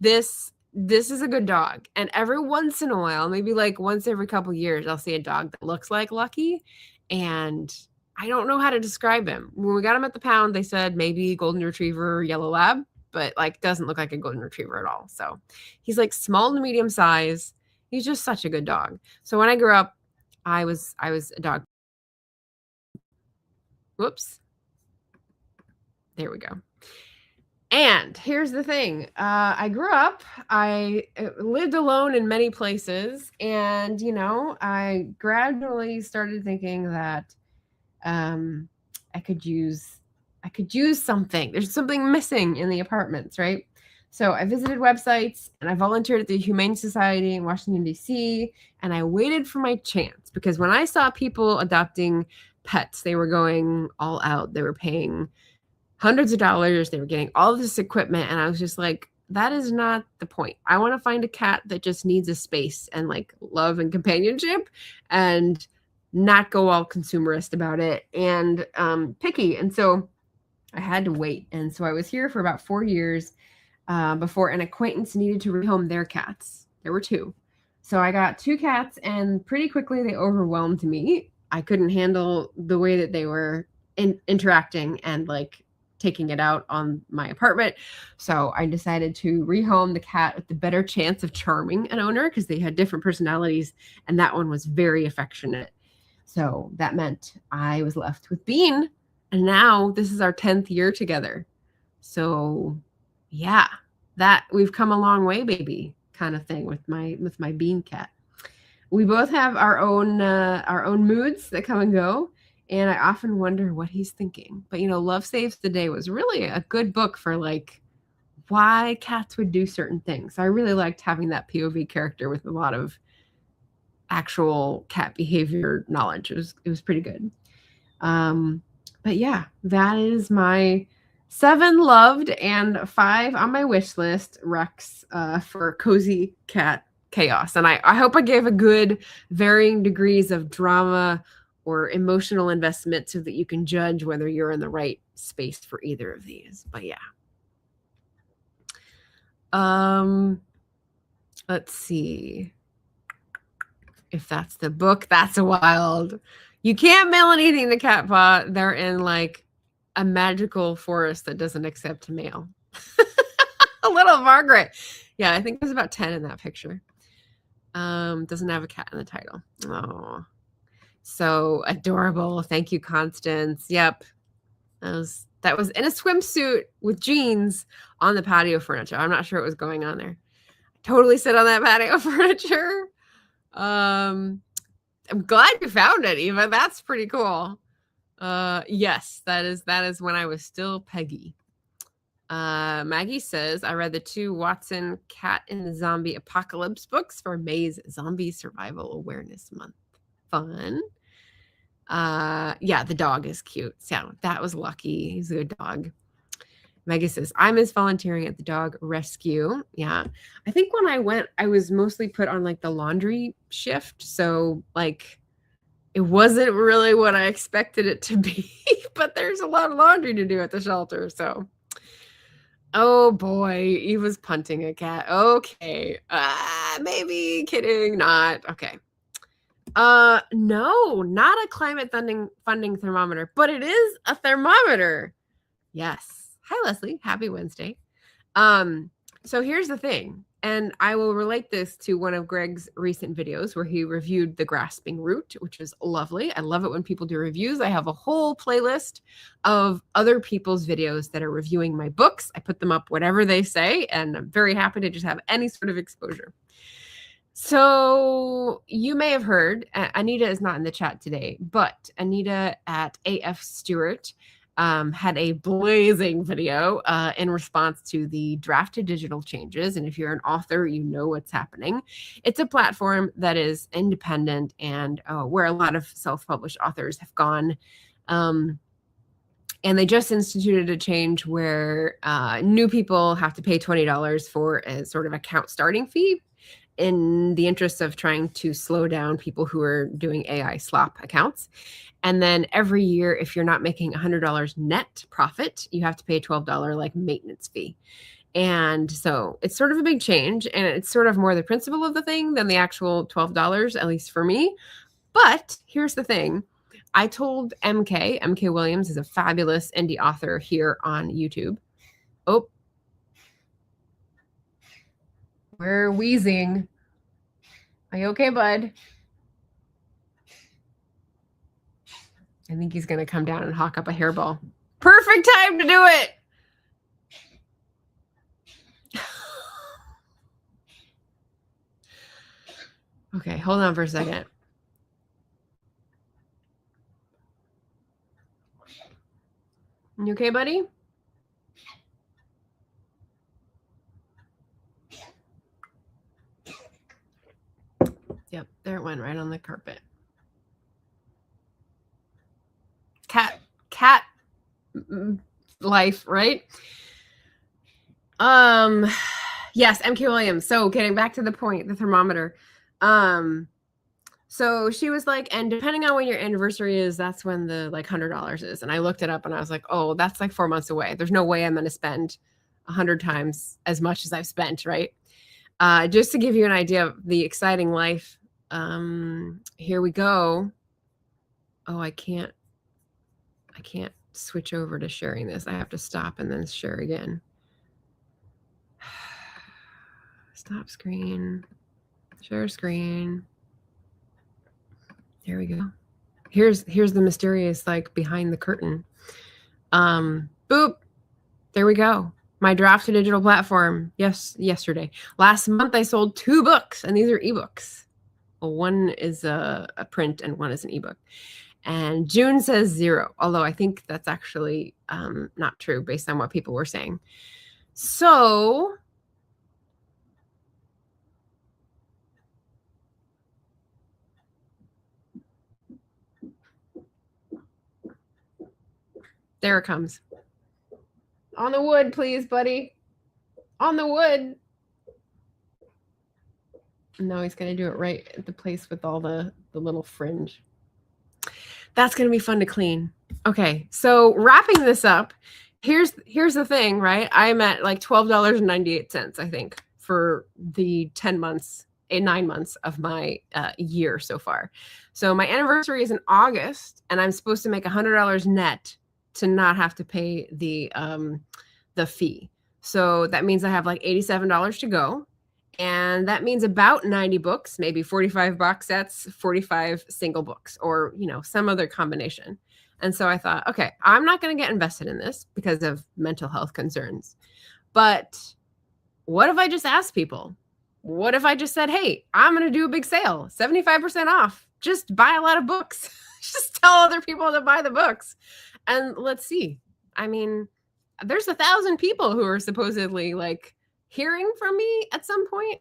this is a good dog. And every once in a while, maybe like once every couple years, I'll see a dog that looks like Lucky, and I don't know how to describe him. When we got him at the pound, they said maybe golden retriever, yellow lab, but like doesn't look like a golden retriever at all. So he's like small to medium size. He's just such a good dog. So when I grew up, I was a dog. Whoops. There we go. And here's the thing. I grew up, I lived alone in many places, and, I gradually started thinking that I could use something. There's something missing in the apartments, right? So I visited websites, and I volunteered at the Humane Society in Washington, D.C., and I waited for my chance, because when I saw people adopting pets, they were going all out. They were paying hundreds of dollars. They were getting all this equipment, and I was just like, that is not the point. I want to find a cat that just needs a space and like love and companionship, and not go all consumerist about it and picky. And so I had to wait. And so I was here for about 4 years before an acquaintance needed to rehome their cats. There were 2. So I got 2 cats, and pretty quickly they overwhelmed me. I couldn't handle the way that they were interacting and like taking it out on my apartment. So I decided to rehome the cat with the better chance of charming an owner, because they had different personalities, and that one was very affectionate. So that meant I was left with Bean, and now this is our 10th year together. So yeah, that we've come a long way, baby, kind of thing with my Bean cat. We both have our own moods that come and go, and I often wonder what he's thinking. But Love Saves the Day was really a good book for like why cats would do certain things. So I really liked having that POV character with a lot of actual cat behavior knowledge. It was pretty good. But yeah, that is my 7 loved and 5 on my wish list Rex for cozy cat chaos. And I hope I gave a good varying degrees of drama or emotional investment so that you can judge whether you're in the right space for either of these. But yeah. Let's see if that's the book. That's wild. You can't mail anything to Cat Paw. They're in like a magical forest that doesn't accept mail. A little Margaret. Yeah, I think there's about 10 in that picture. Doesn't have a cat in the title. Oh, so adorable. Thank you, Constance. Yep. That was in a swimsuit with jeans on the patio furniture. I'm not sure what was going on there. I totally sit on that patio furniture. I'm glad you found it, Eva. That's pretty cool. Yes, that is when I was still Peggy. Maggie says, I read the 2 Watson Cat in the Zombie Apocalypse books for May's Zombie Survival Awareness Month. Fun. Yeah, the dog is cute. So that was lucky. He's a good dog. Maggie says, I miss volunteering at the dog rescue. Yeah. I think when I went, I was mostly put on like the laundry shift. So like it wasn't really what I expected it to be, but there's a lot of laundry to do at the shelter. So, oh boy, Eva's punting a cat. Okay. Maybe kidding, not. Okay. No, not a climate funding thermometer, but it is a thermometer. Yes. Hi, Leslie. Happy Wednesday. So here's the thing, and I will relate this to one of Greg's recent videos where he reviewed The Grasping Root, which is lovely. I love it when people do reviews. I have a whole playlist of other people's videos that are reviewing my books. I put them up whatever they say, and I'm very happy to just have any sort of exposure. So you may have heard, Anita is not in the chat today, but Anita at AF Stewart had a blazing video in response to the draft to digital changes. And if you're an author, you know what's happening. It's a platform that is independent and where a lot of self-published authors have gone. And they just instituted a change where new people have to pay $20 for a sort of account starting fee in the interest of trying to slow down people who are doing AI slop accounts. And then every year, if you're not making $100 net profit, you have to pay a $12 like maintenance fee. And so it's sort of a big change, and it's sort of more the principle of the thing than the actual $12, at least for me. But here's the thing. I told MK Williams is a fabulous indie author here on YouTube. Oh, we're wheezing. Are you okay, bud? I think he's going to come down and hawk up a hairball. Perfect time to do it. Okay, hold on for a second. You okay, buddy? Yep, there it went, right on the carpet. Cat life, right? Yes, MK Williams. So getting back to the point, the thermometer. So she was like, and depending on when your anniversary is, that's when the like $100 is. And I looked it up and I was like, oh, that's like 4 months away. There's no way I'm going to spend 100 times as much as I've spent, right? Just to give you an idea of the exciting life. Here we go. Oh, I can't switch over to sharing this. I have to stop and then share again. Stop screen, share screen. There we go. Here's the mysterious, like, behind the curtain. Boop. There we go. My draft to digital platform. Yes, yesterday. Last month I sold 2 books, and these are ebooks. Well, one is a print and one is an ebook. And June says 0, although I think that's actually not true based on what people were saying. So there it comes. On the wood, please, buddy. On the wood. No, he's going to do it right at the place with all the little fringe. That's going to be fun to clean. Okay, so wrapping this up, here's the thing, right? I'm at like $12.98, I think, for the 9 months of my year so far. So my anniversary is in August, and I'm supposed to make $100 net to not have to pay the fee. So that means I have like $87 to go. And that means about 90 books, maybe 45 box sets, 45 single books, or, some other combination. And so I thought, okay, I'm not going to get invested in this because of mental health concerns. But what if I just asked people? What if I just said, hey, I'm going to do a big sale, 75% off, just buy a lot of books, just tell other people to buy the books. And let's see. I mean, there's 1,000 people who are supposedly like hearing from me at some point.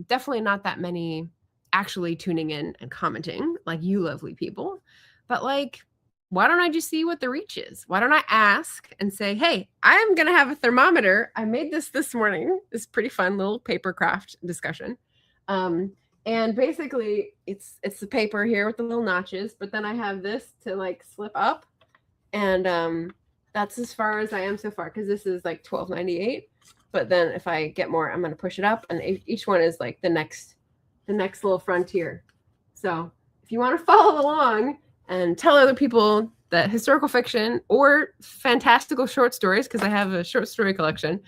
Definitely not that many actually tuning in and commenting like you lovely people. But like, why don't I just see what the reach is? Why don't I ask and say, hey, I'm going to have a thermometer. I made this morning. This pretty fun little paper craft discussion. And basically it's the paper here with the little notches, but then I have this to like slip up. And that's as far as I am so far, because this is like $12.98. But then if I get more, I'm going to push it up. And each one is like the next little frontier. So if you want to follow along and tell other people that historical fiction or fantastical short stories, because I have a short story collection,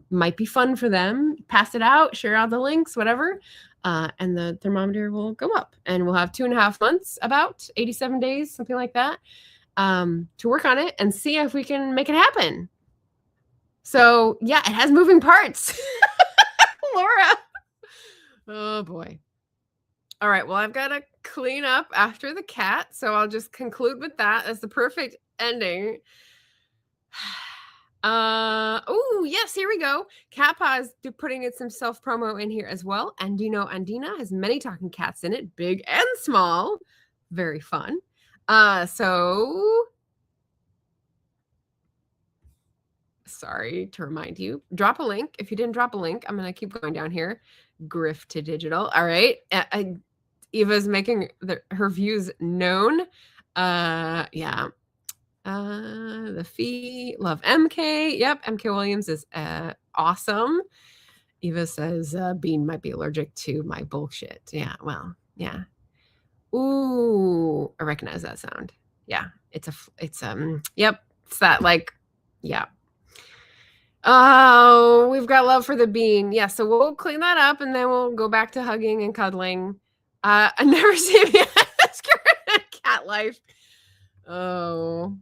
might be fun for them, pass it out, share out the links, whatever. And the thermometer will go up. And we'll have 2.5 months, about 87 days, something like that, to work on it and see if we can make it happen. So yeah, it has moving parts. Laura. Oh boy. All right. Well, I've got to clean up after the cat. So I'll just conclude with that as the perfect ending. Oh yes, here we go. Cat Paw is putting in some self-promo in here as well. Andino Andina has many talking cats in it, big and small. Very fun. So sorry to remind you, drop a link. If you didn't drop a link, I'm going to keep going down here. Griff to digital. All right. Eva's making her views known. Yeah. The fee. Love MK. Yep. MK Williams is awesome. Eva says Bean might be allergic to my bullshit. Yeah. Well, yeah. Ooh, I recognize that sound. Yeah. Yep. It's that like, yeah. Oh, we've got love for the bean. Yeah, so we'll clean that up and then we'll go back to hugging and cuddling. I never see me cat life. Oh,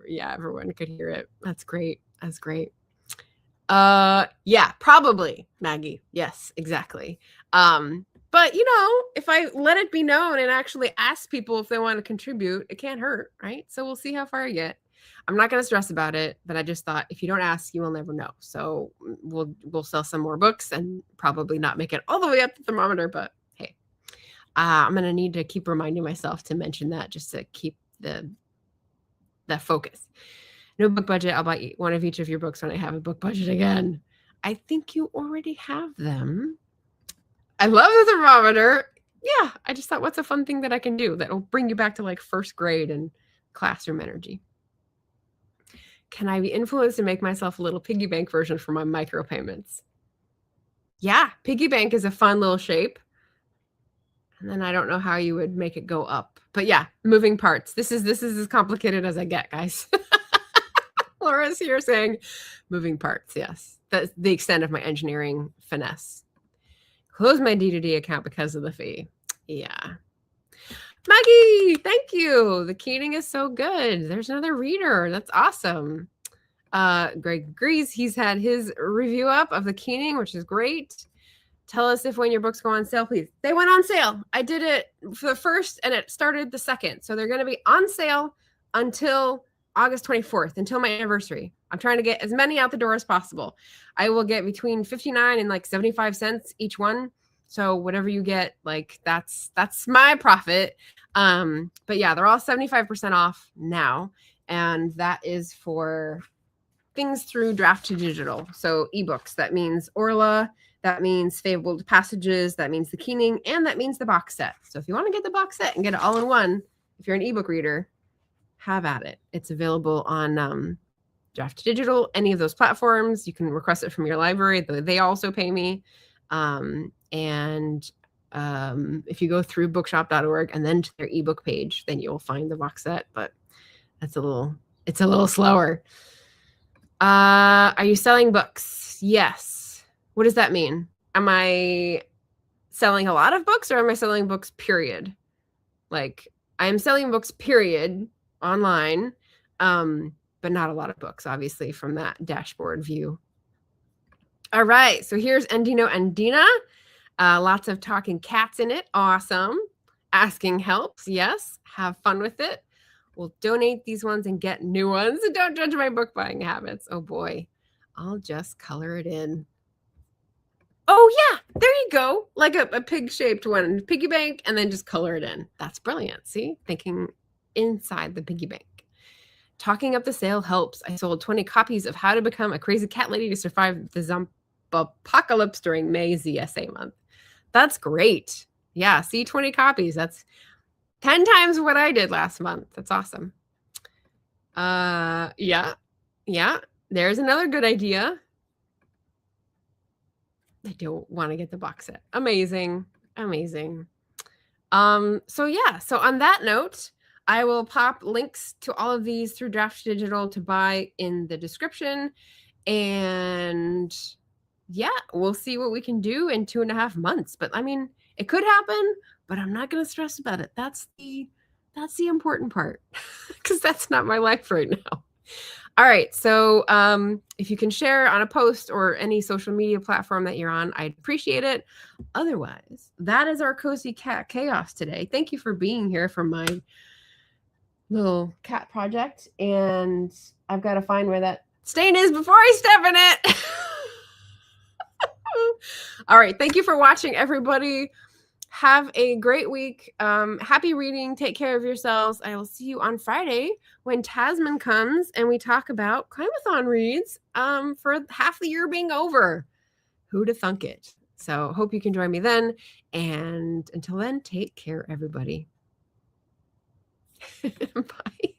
yeah, everyone could hear it. That's great. That's great. Yeah, probably, Maggie. Yes, exactly. But if I let it be known and actually ask people if they want to contribute, it can't hurt, right? So we'll see how far I get. I'm not going to stress about it, but I just thought if you don't ask, you will never know. So we'll sell some more books and probably not make it all the way up the thermometer, but hey, I'm going to need to keep reminding myself to mention that just to keep the focus. No book budget. I'll buy one of each of your books when I have a book budget again. I think you already have them. I love the thermometer. Yeah, I just thought, what's a fun thing that I can do that will bring you back to like first grade and classroom energy? Can I be influenced to make myself a little piggy bank version for my micropayments? Yeah, piggy bank is a fun little shape. And then I don't know how you would make it go up. But yeah, moving parts. This is as complicated as I get, guys. Laura's here saying moving parts. Yes, that's the extent of my engineering finesse. Close my D2D account because of the fee. Yeah. Maggie, thank you. The keying is so good. There's another reader. That's awesome. Greg agrees. He's had his review up of the keying, which is great. Tell us if when your books go on sale, please. They went on sale. I did it for the first and it started the second. So they're going to be on sale until August 24th, until my anniversary. I'm trying to get as many out the door as possible. I will get between 59 and like 75 cents each one. So whatever you get, like that's my profit. But yeah, they're all 75% off now. And that is for things through Draft to Digital. So ebooks, that means Orla, that means Fabled Passages, that means the keying, and that means the box set. So if you want to get the box set and get it all in one, if you're an ebook reader, have at it. It's available on Draft to Digital, any of those platforms. You can request it from your library. They also pay me. If you go through bookshop.org and then to their ebook page, then you'll find the box set. But it's a little slower. Are you selling books? Yes. What does that mean? Am I selling a lot of books or am I selling books, period? Like, I am selling books, period, online, but not a lot of books, obviously, from that dashboard view. All right, so here's Endino Endina. Lots of talking cats in it. Awesome. Asking helps. Yes. Have fun with it. We'll donate these ones and get new ones. And don't judge my book buying habits. Oh boy. I'll just color it in. Oh yeah, there you go. Like a pig-shaped one. Piggy bank, and then just color it in. That's brilliant. See? Thinking inside the piggy bank. Talking up the sale helps. I sold 20 copies of How to Become a Crazy Cat Lady to Survive the Zombie-Apocalypse during May ZSA month. That's great. Yeah, see, 20 copies. That's 10 times what I did last month. That's awesome. Yeah. There's another good idea. I don't want to get the box set. Amazing. So yeah, so on that note, I will pop links to all of these through Draft Digital to buy in the description. And yeah, we'll see what we can do in 2.5 months. But I mean, it could happen, but I'm not going to stress about it. That's the important part, because that's not my life right now. All right, so if you can share on a post or any social media platform that you're on, I'd appreciate it. Otherwise, that is our Cozy Cat Chaos today. Thank you for being here for my little cat project. And I've got to find where that stain is before I step in it. All right, thank you for watching, everybody. Have a great week. Happy reading. Take care of yourselves. I will see you on Friday when Tasman comes and we talk about Climathon reads for half the year being over. Who'da thunk it? So hope you can join me then. And until then, take care, everybody. Bye.